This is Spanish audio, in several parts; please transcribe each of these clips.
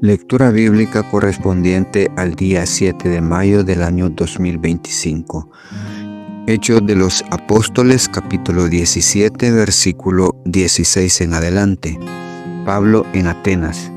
Lectura bíblica correspondiente al día 7 de mayo del año 2025. Hechos de los Apóstoles, capítulo 17, versículo 16 en adelante. Pablo en Atenas.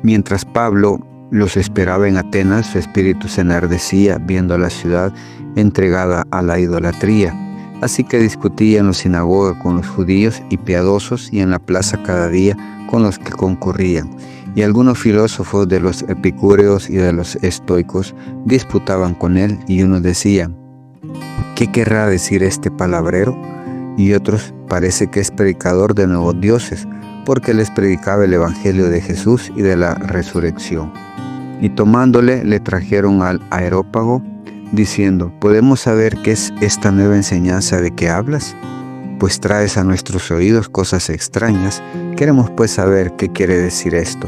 Mientras Pablo los esperaba en Atenas, su espíritu se enardecía viendo a la ciudad entregada a la idolatría. Así que discutía en la sinagoga con los judíos y piadosos, y en la plaza cada día con los que concurrían. Y algunos filósofos de los epicúreos y de los estoicos disputaban con él, y unos decían: ¿qué querrá decir este palabrero? Y otros: parece que es predicador de nuevos dioses, porque les predicaba el evangelio de Jesús y de la resurrección. Y tomándole, le trajeron al Areópago, diciendo: ¿podemos saber qué es esta nueva enseñanza de que hablas? Pues traes a nuestros oídos cosas extrañas. Queremos pues saber qué quiere decir esto.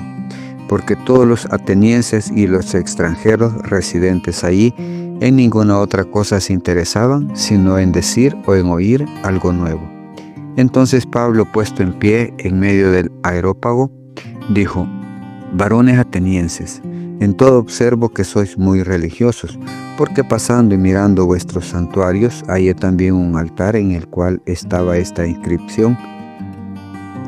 Porque todos los atenienses y los extranjeros residentes allí en ninguna otra cosa se interesaban, sino en decir o en oír algo nuevo. Entonces Pablo, puesto en pie en medio del Areópago, dijo: varones atenienses, en todo observo que sois muy religiosos, porque pasando y mirando vuestros santuarios, hallé también un altar en el cual estaba esta inscripción: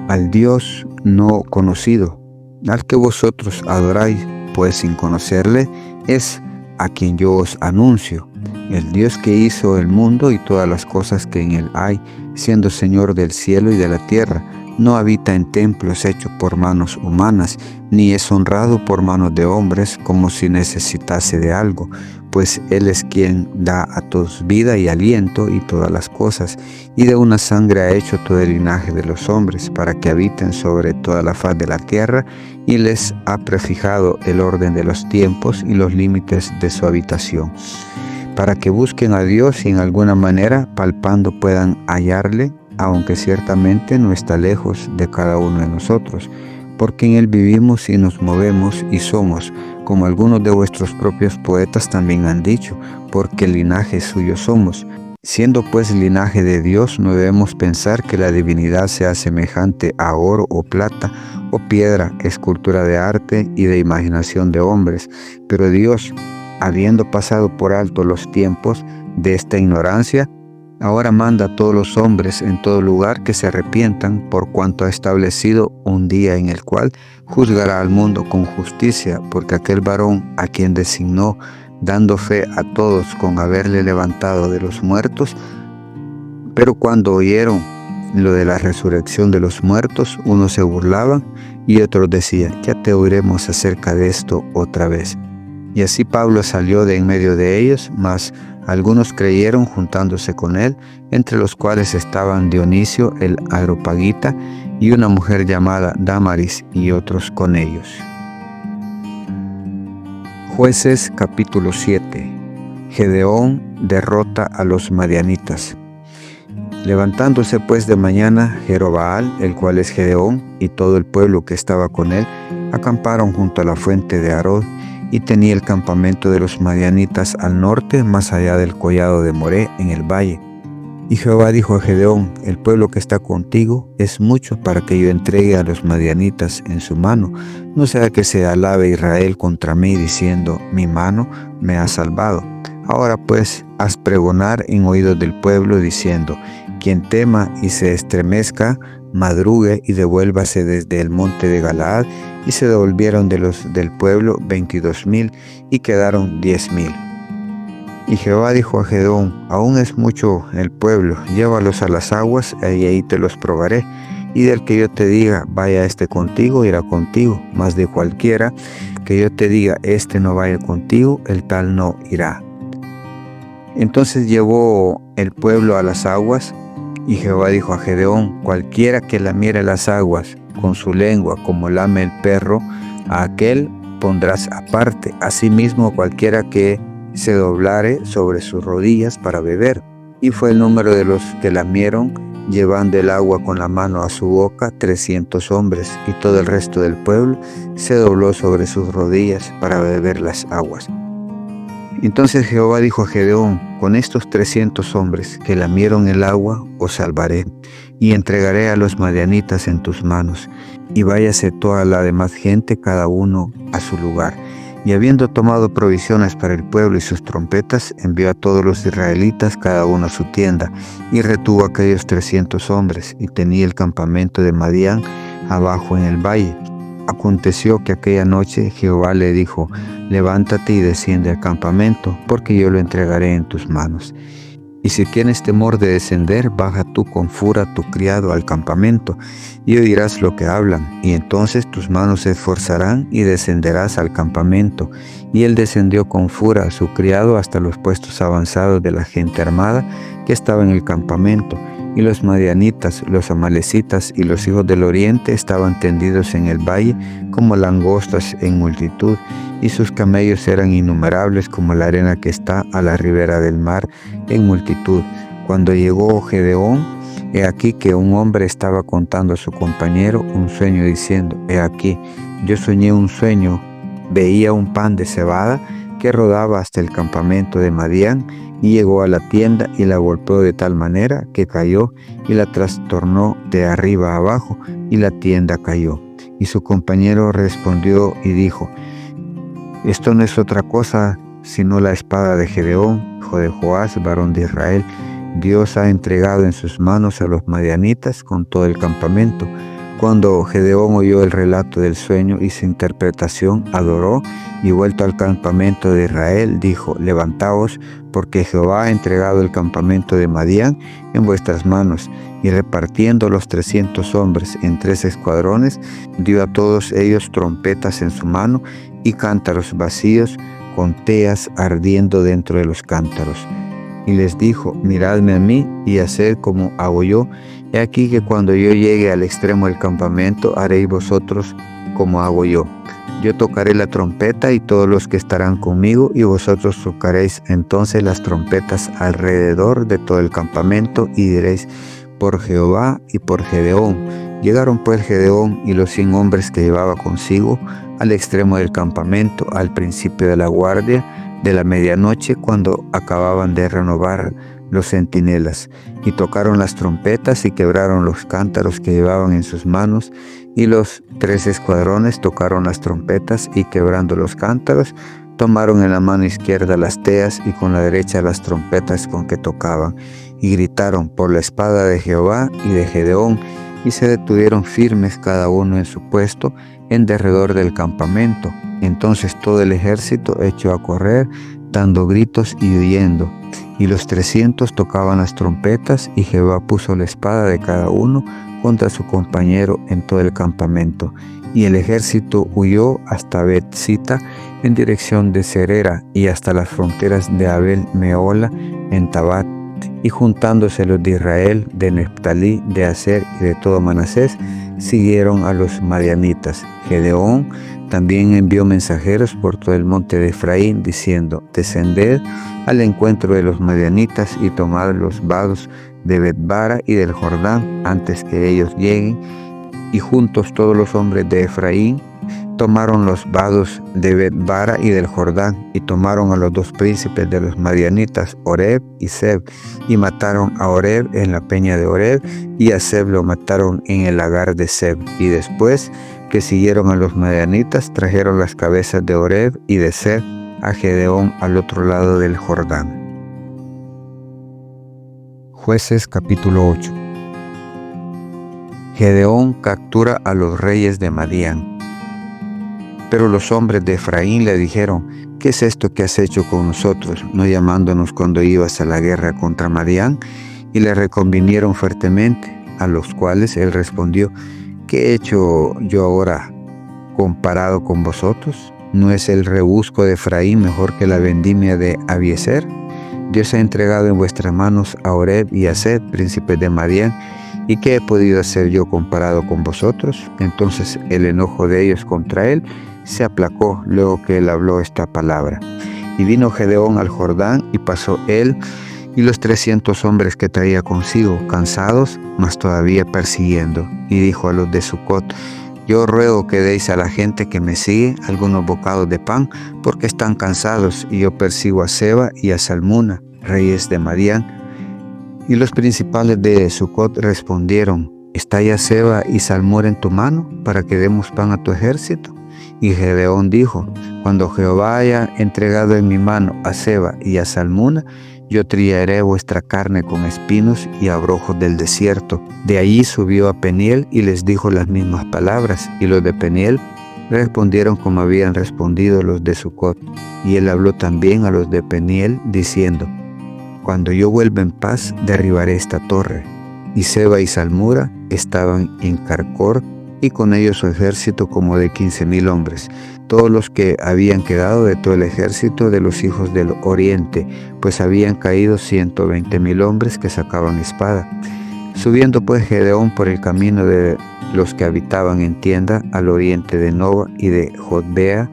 al Dios no conocido, al que vosotros adoráis, pues sin conocerle, es a quien yo os anuncio, el Dios que hizo el mundo y todas las cosas que en él hay, siendo Señor del cielo y de la tierra. No habita en templos hechos por manos humanas, ni es honrado por manos de hombres, como si necesitase de algo, pues Él es quien da a todos vida y aliento y todas las cosas, y de una sangre ha hecho todo el linaje de los hombres, para que habiten sobre toda la faz de la tierra, y les ha prefijado el orden de los tiempos y los límites de su habitación, para que busquen a Dios y en alguna manera, palpando, puedan hallarle, aunque ciertamente no está lejos de cada uno de nosotros, porque en él vivimos y nos movemos y somos, como algunos de vuestros propios poetas también han dicho, porque linaje suyo somos. Siendo pues linaje de Dios, no debemos pensar que la divinidad sea semejante a oro o plata o piedra, escultura de arte y de imaginación de hombres, pero Dios, habiendo pasado por alto los tiempos de esta ignorancia, ahora manda a todos los hombres en todo lugar que se arrepientan, por cuanto ha establecido un día en el cual juzgará al mundo con justicia, porque aquel varón a quien designó, dando fe a todos con haberle levantado de los muertos. Pero cuando oyeron lo de la resurrección de los muertos, unos se burlaban y otros decían: ya te oiremos acerca de esto otra vez. Y así Pablo salió de en medio de ellos, mas algunos creyeron juntándose con él, entre los cuales estaban Dionisio el Areopagita y una mujer llamada Dámaris, y otros con ellos. Jueces capítulo 7. Gedeón derrota a los madianitas. Levantándose pues de mañana, Jerobaal, el cual es Gedeón, y todo el pueblo que estaba con él, acamparon junto a la fuente de Harod, y tenía el campamento de los madianitas al norte, más allá del collado de Moré, en el valle. Y Jehová dijo a Gedeón: el pueblo que está contigo es mucho para que yo entregue a los madianitas en su mano, no sea que se alabe Israel contra mí, diciendo: mi mano me ha salvado. Ahora pues, haz pregonar en oídos del pueblo, diciendo: quien tema y se estremezca, madrugue y devuélvase desde el monte de Galaad. Y se devolvieron de los del pueblo 22,000, y quedaron 10,000. Y Jehová dijo a Gedeón: aún es mucho el pueblo, llévalos a las aguas, y ahí te los probaré. Y del que yo te diga: vaya este contigo, irá contigo, mas de cualquiera que yo te diga: este no vaya contigo, el tal no irá. Entonces llevó el pueblo a las aguas, y Jehová dijo a Gedeón: cualquiera que lamiere las aguas con su lengua como lame el perro, a aquel pondrás aparte. Asimismo, cualquiera que se doblare sobre sus rodillas para beber. Y fue el número de los que lamieron, llevando el agua con la mano a su boca, 300 hombres, y todo el resto del pueblo se dobló sobre sus rodillas para beber las aguas. Entonces Jehová dijo a Gedeón: con estos 300 hombres que lamieron el agua os salvaré. y entregaré a los madianitas en tus manos, y váyase toda la demás gente, cada uno a su lugar. Y habiendo tomado provisiones para el pueblo y sus trompetas, envió a todos los israelitas cada uno a su tienda, y retuvo a aquellos 300 hombres, y tenía el campamento de Madián abajo en el valle. Aconteció que aquella noche Jehová le dijo: levántate y desciende al campamento, porque yo lo entregaré en tus manos. Y si tienes temor de descender, baja tú con Fura tu criado al campamento, y oirás lo que hablan, y entonces tus manos se esforzarán y descenderás al campamento. Y él descendió con Fura su criado hasta los puestos avanzados de la gente armada que estaba en el campamento, y los madianitas, los amalecitas y los hijos del oriente estaban tendidos en el valle como langostas en multitud, y sus camellos eran innumerables como la arena que está a la ribera del mar en multitud. Cuando llegó Gedeón, he aquí que un hombre estaba contando a su compañero un sueño, diciendo: he aquí, yo soñé un sueño, veía un pan de cebada que rodaba hasta el campamento de Madián, y llegó a la tienda y la golpeó de tal manera que cayó, y la trastornó de arriba a abajo, y la tienda cayó. Y su compañero respondió y dijo: esto no es otra cosa sino la espada de Gedeón, hijo de Joás, varón de Israel. Dios ha entregado en sus manos a los madianitas con todo el campamento. Cuando Gedeón oyó el relato del sueño y su interpretación, adoró, y vuelto al campamento de Israel, dijo: levantaos, porque Jehová ha entregado el campamento de Madián en vuestras manos. Y repartiendo los 300 hombres en 3 escuadrones, dio a todos ellos trompetas en su mano y cántaros vacíos, con teas ardiendo dentro de los cántaros. Y les dijo: miradme a mí y haced como hago yo. He aquí que cuando yo llegue al extremo del campamento, haréis vosotros como hago yo. Yo tocaré la trompeta y todos los que estarán conmigo, y vosotros tocaréis entonces las trompetas alrededor de todo el campamento, y diréis: por Jehová y por Gedeón. Llegaron pues Gedeón y los 100 hombres que llevaba consigo al extremo del campamento, al principio de la guardia de la medianoche, cuando acababan de renovar los centinelas, y tocaron las trompetas y quebraron los cántaros que llevaban en sus manos, y los 3 escuadrones tocaron las trompetas y quebrando los cántaros, tomaron en la mano izquierda las teas y con la derecha las trompetas con que tocaban, y gritaron por la espada de Jehová y de Gedeón, y se detuvieron firmes cada uno en su puesto en derredor del campamento. Entonces todo el ejército echó a correr, dando gritos y huyendo. Y los 300 tocaban las trompetas, y Jehová puso la espada de cada uno contra su compañero en todo el campamento. Y el ejército huyó hasta Bet-sita en dirección de Serera, y hasta las fronteras de Abel-mehola en Tabat. Y juntándose los de Israel, de Neftalí, de Aser y de todo Manasés, siguieron a los madianitas. Gedeón también envió mensajeros por todo el monte de Efraín, diciendo: descended al encuentro de los madianitas y tomad los vados de Bet-bara y del Jordán antes que ellos lleguen. Y juntos todos los hombres de Efraín tomaron los vados de Bet-bara y del Jordán, y tomaron a los 2 príncipes de los madianitas, Oreb y Seb, y mataron a Oreb en la peña de Oreb, y a Seb lo mataron en el lagar de Seb. Y después que siguieron a los madianitas, trajeron las cabezas de Oreb y de Seb a Gedeón al otro lado del Jordán. Jueces capítulo 8. Gedeón captura a los reyes de Madián. Pero los hombres de Efraín le dijeron: ¿qué es esto que has hecho con nosotros, no llamándonos cuando ibas a la guerra contra Madián? Y le reconvinieron fuertemente, a los cuales él respondió: ¿qué he hecho yo ahora comparado con vosotros? ¿No es el rebusco de Efraín mejor que la vendimia de Abiezer? Dios ha entregado en vuestras manos a Oreb y a Seb, príncipes de Madián, ¿y qué he podido hacer yo comparado con vosotros? Entonces el enojo de ellos contra él se aplacó luego que él habló esta palabra. Y vino Gedeón al Jordán, y pasó él y los 300 hombres que traía consigo, cansados, mas todavía persiguiendo. Y dijo a los de Sucot: yo ruego que deis a la gente que me sigue algunos bocados de pan, porque están cansados, y yo persigo a Seba y a Salmuna, reyes de Madián. Y los principales de Sucot respondieron: ¿Está ya Seba y Salmura en tu mano para que demos pan a tu ejército? Y Gedeón dijo: Cuando Jehová haya entregado en mi mano a Seba y a Salmuna, yo trillaré vuestra carne con espinos y abrojos del desierto. De allí subió a Peniel y les dijo las mismas palabras, y los de Peniel respondieron como habían respondido los de Sucot. Y él habló también a los de Peniel, diciendo: Cuando yo vuelva en paz, derribaré esta torre. Y Seba y Salmura estaban en Carcor, y con ellos su ejército como de 15,000 hombres, todos los que habían quedado de todo el ejército de los hijos del oriente, pues habían caído 120,000 hombres que sacaban espada. Subiendo pues Gedeón por el camino de los que habitaban en tienda al oriente de Nova y de Jotbea,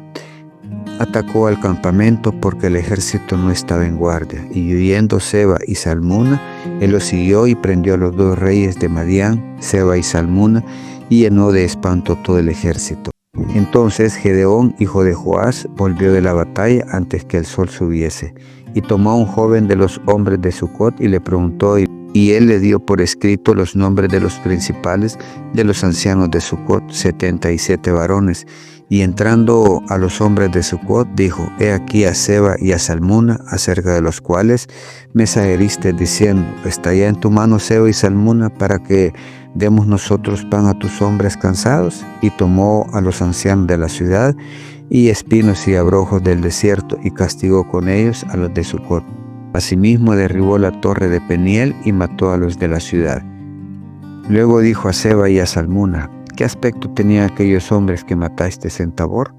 atacó al campamento porque el ejército no estaba en guardia, y huyendo Seba y Salmuna, él los siguió y prendió a los 2 reyes de Madián, Seba y Salmuna, y llenó de espanto todo el ejército. Entonces Gedeón, hijo de Joás, volvió de la batalla antes que el sol subiese, y tomó a un joven de los hombres de Sucot y le preguntó, y él le dio por escrito los nombres de los principales de los ancianos de Sucot, 77 varones. Y entrando a los hombres de Sucot, dijo: He aquí a Seba y a Salmuna, acerca de los cuales mensajeriste diciendo: ¿Está ya en tu mano Seba y Salmuna para que demos nosotros pan a tus hombres cansados? Y tomó a los ancianos de la ciudad y espinos y abrojos del desierto, y castigó con ellos a los de Sucot. Asimismo derribó la torre de Peniel y mató a los de la ciudad. Luego dijo a Seba y a Salmuna: ¿Qué aspecto tenían aquellos hombres que mataste en Tabor?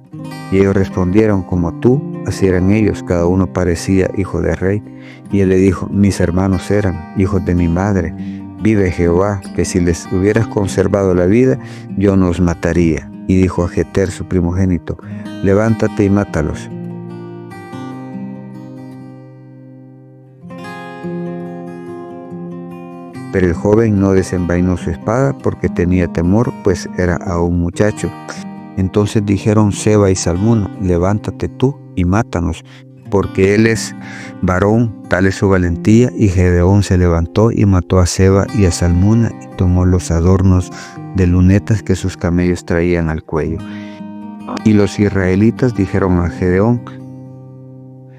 Y ellos respondieron: Como tú, así eran ellos, cada uno parecía hijo de rey. Y él le dijo: Mis hermanos eran hijos de mi madre. Vive Jehová, que si les hubieras conservado la vida, yo no os mataría. Y dijo a Jeter, su primogénito: Levántate y mátalos. Pero el joven no desenvainó su espada porque tenía temor, pues era aún muchacho. Entonces dijeron Seba y Salmuna: Levántate tú y mátanos, porque él es varón, tal es su valentía. Y Gedeón se levantó y mató a Seba y a Salmuna, y tomó los adornos de lunetas que sus camellos traían al cuello. Y los israelitas dijeron a Gedeón: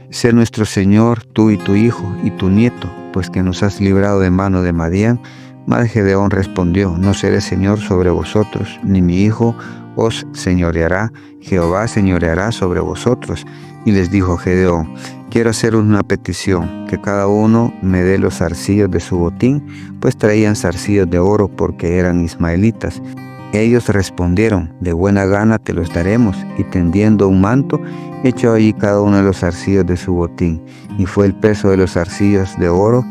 Sé nuestro Señor, tú y tu hijo y tu nieto, pues que nos has librado de mano de Madián. Mas Gedeón respondió: No seré señor sobre vosotros, ni mi hijo os señoreará, Jehová señoreará sobre vosotros. Y les dijo Gedeón: Quiero hacer una petición, que cada uno me dé los zarcillos de su botín, pues traían zarcillos de oro porque eran ismaelitas. Ellos respondieron: De buena gana te los daremos. Y tendiendo un manto, echó allí cada uno de los zarcillos de su botín. Y fue el peso de los zarcillos de oro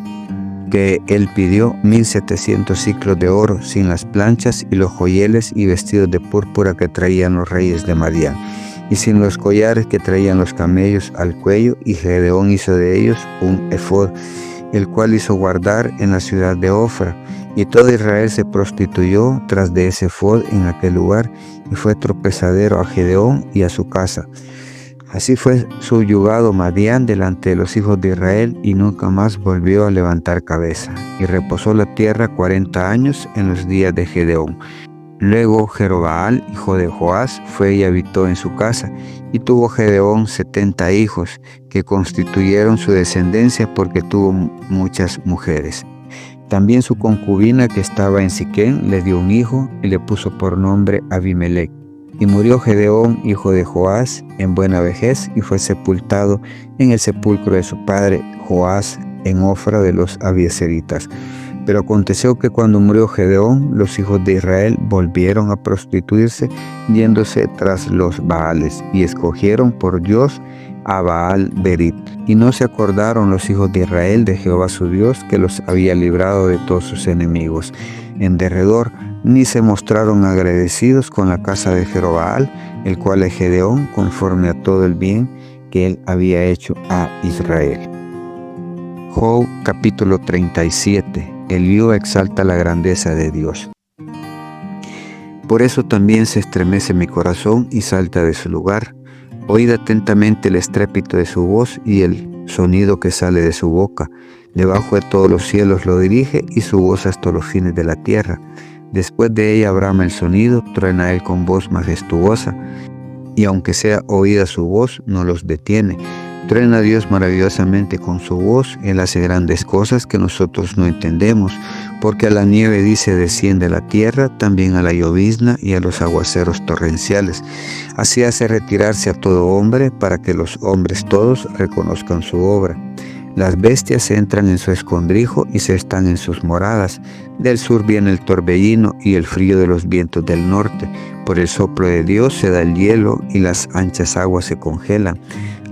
que él pidió, 1,700 siclos de oro, sin las planchas y los joyeles y vestidos de púrpura que traían los reyes de Madián, y sin los collares que traían los camellos al cuello. Y Gedeón hizo de ellos un efod, el cual hizo guardar en la ciudad de Ofra. Y todo Israel se prostituyó tras de ese efod en aquel lugar, y fue tropezadero a Gedeón y a su casa. Así fue subyugado Madián delante de los hijos de Israel, y nunca más volvió a levantar cabeza. Y reposó la tierra 40 años en los días de Gedeón. Luego Jerobaal, hijo de Joás, fue y habitó en su casa, y tuvo Gedeón 70 hijos, que constituyeron su descendencia porque tuvo muchas mujeres. También su concubina que estaba en Siquén le dio un hijo, y le puso por nombre Abimelech. Y murió Gedeón, hijo de Joás, en buena vejez, y fue sepultado en el sepulcro de su padre Joás, en Ofra de los abiezeritas. Pero aconteció que cuando murió Gedeón, los hijos de Israel volvieron a prostituirse, yéndose tras los Baales, y escogieron por Dios a Baal Berit. Y no se acordaron los hijos de Israel de Jehová su Dios, que los había librado de todos sus enemigos en derredor, ni se mostraron agradecidos con la casa de Jerobaal, el cual es Gedeón, conforme a todo el bien que él había hecho a Israel. Job capítulo 37. Eliú exalta la grandeza de Dios. Por eso también se estremece mi corazón y salta de su lugar. Oíd atentamente el estrépito de su voz y el sonido que sale de su boca. Debajo de todos los cielos lo dirige y su voz hasta los fines de la tierra. Después de ella brama el sonido, truena él con voz majestuosa, y aunque sea oída su voz, no los detiene. Truena Dios maravillosamente con su voz, Él hace grandes cosas que nosotros no entendemos, porque a la nieve dice desciende a la tierra, también a la llovizna y a los aguaceros torrenciales. Así hace retirarse a todo hombre, para que los hombres todos reconozcan su obra. Las bestias entran en su escondrijo y se están en sus moradas. Del sur viene el torbellino y el frío de los vientos del norte. Por el soplo de Dios se da el hielo y las anchas aguas se congelan.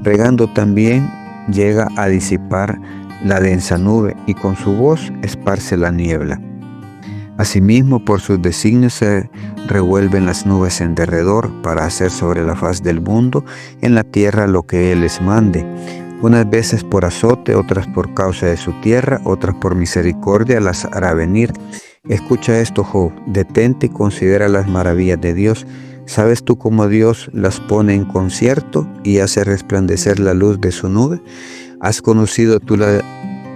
Regando también llega a disipar la densa nube y con su voz esparce la niebla. Asimismo, por sus designios se revuelven las nubes en derredor para hacer sobre la faz del mundo en la tierra lo que Él les mande. Unas veces por azote, otras por causa de su tierra, otras por misericordia las hará venir. Escucha esto, Job, detente y considera las maravillas de Dios. ¿Sabes tú cómo Dios las pone en concierto y hace resplandecer la luz de su nube? ¿Has conocido tú la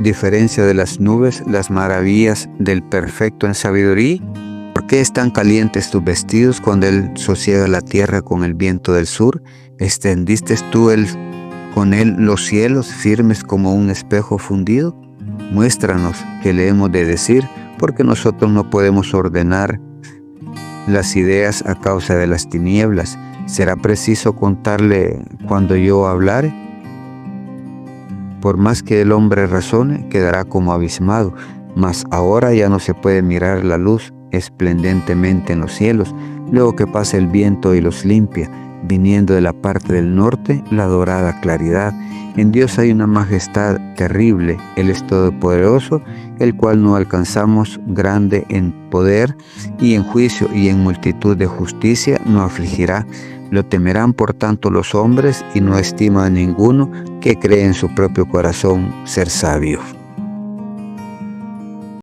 diferencia de las nubes, las maravillas del perfecto en sabiduría? ¿Por qué están calientes tus vestidos cuando Él sosiega la tierra con el viento del sur? ¿Extendiste tú con Él los cielos firmes como un espejo fundido? Muéstranos qué le hemos de decir, porque nosotros no podemos ordenar las ideas a causa de las tinieblas. ¿Será preciso contarle cuando yo hablare? Por más que el hombre razone, quedará como abismado, mas ahora ya no se puede mirar la luz esplendentemente en los cielos, luego que pasa el viento y los limpia, viniendo de la parte del norte la dorada claridad. En Dios hay una majestad terrible, Él es todopoderoso, el cual no alcanzamos, grande en poder y en juicio y en multitud de justicia no afligirá. Lo temerán por tanto los hombres y no estima a ninguno que cree en su propio corazón ser sabio.